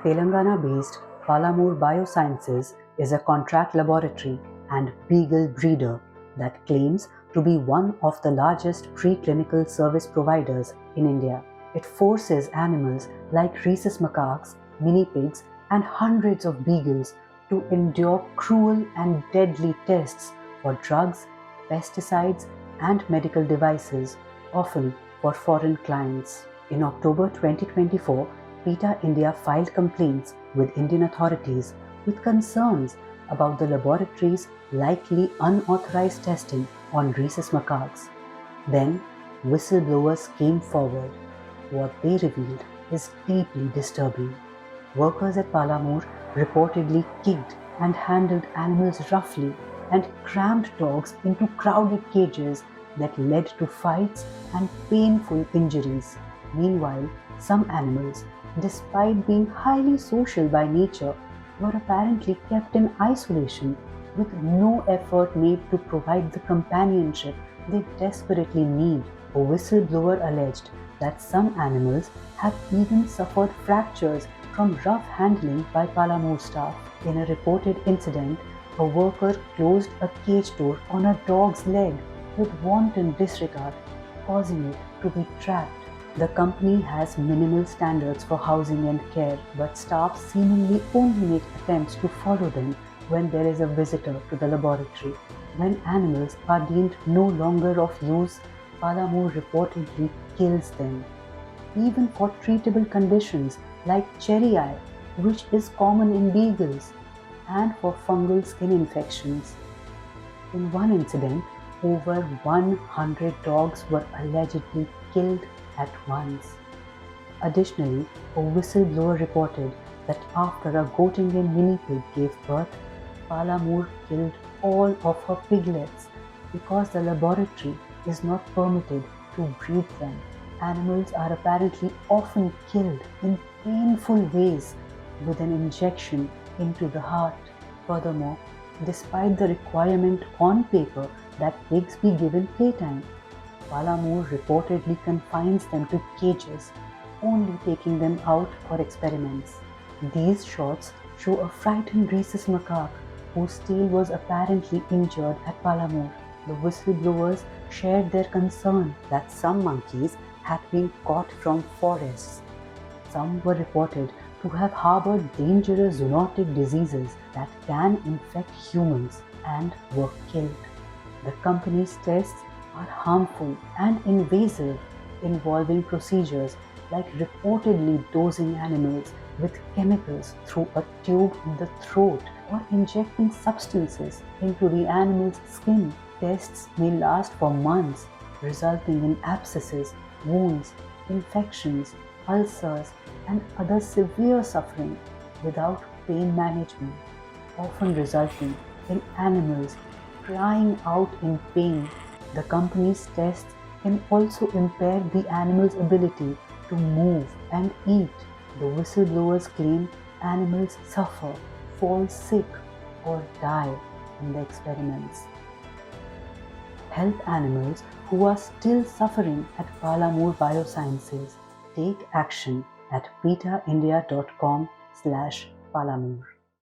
Telangana-based Palamur Biosciences is a contract laboratory and beagle breeder that claims to be one of the largest preclinical service providers in India. It forces animals like rhesus macaques, mini pigs, and hundreds of beagles to endure cruel and deadly tests for drugs, pesticides, and medical devices, often for foreign clients. In October 2024, PETA India filed complaints with Indian authorities with concerns about the laboratory's likely unauthorized testing on rhesus macaques. Then, whistleblowers came forward. What they revealed is deeply disturbing. Workers at Palamur reportedly kicked and handled animals roughly and crammed dogs into crowded cages that led to fights and painful injuries. Meanwhile, some animals, despite being highly social by nature, were apparently kept in isolation with no effort made to provide the companionship they desperately need. A whistleblower alleged that some animals have even suffered fractures from rough handling by Palamur staff. In a reported incident, a worker closed a cage door on a dog's leg with wanton disregard, causing it to be trapped. The company has minimal standards for housing and care, but staff seemingly only make attempts to follow them when there is a visitor to the laboratory. When animals are deemed no longer of use, Palamur reportedly kills them. Even for treatable conditions like cherry eye, which is common in beagles, and for fungal skin infections. In one incident, over 100 dogs were allegedly killed at once. Additionally, a whistleblower reported that after a Gottingen mini pig gave birth, Palamur killed all of her piglets because the laboratory is not permitted to breed them. Animals are apparently often killed in painful ways with an injection into the heart. Furthermore, despite the requirement on paper that pigs be given playtime, Palamur reportedly confines them to cages, only taking them out for experiments. These shots show a frightened rhesus macaque whose tail was apparently injured at Palamur. The whistleblowers shared their concern that some monkeys had been caught from forests. Some were reported to have harbored dangerous zoonotic diseases that can infect humans and were killed. The company's tests are harmful and invasive, involving procedures like reportedly dosing animals with chemicals through a tube in the throat or injecting substances into the animal's skin. Tests may last for months, resulting in abscesses, wounds, infections, ulcers, and other severe suffering without pain management, often resulting in animals crying out in pain. The company's tests can also impair the animal's ability to move and eat. The whistleblowers claim animals suffer, fall sick, or die in the experiments. Help animals who are still suffering at Palamur Biosciences. Take action at petaindia.com/Palamur.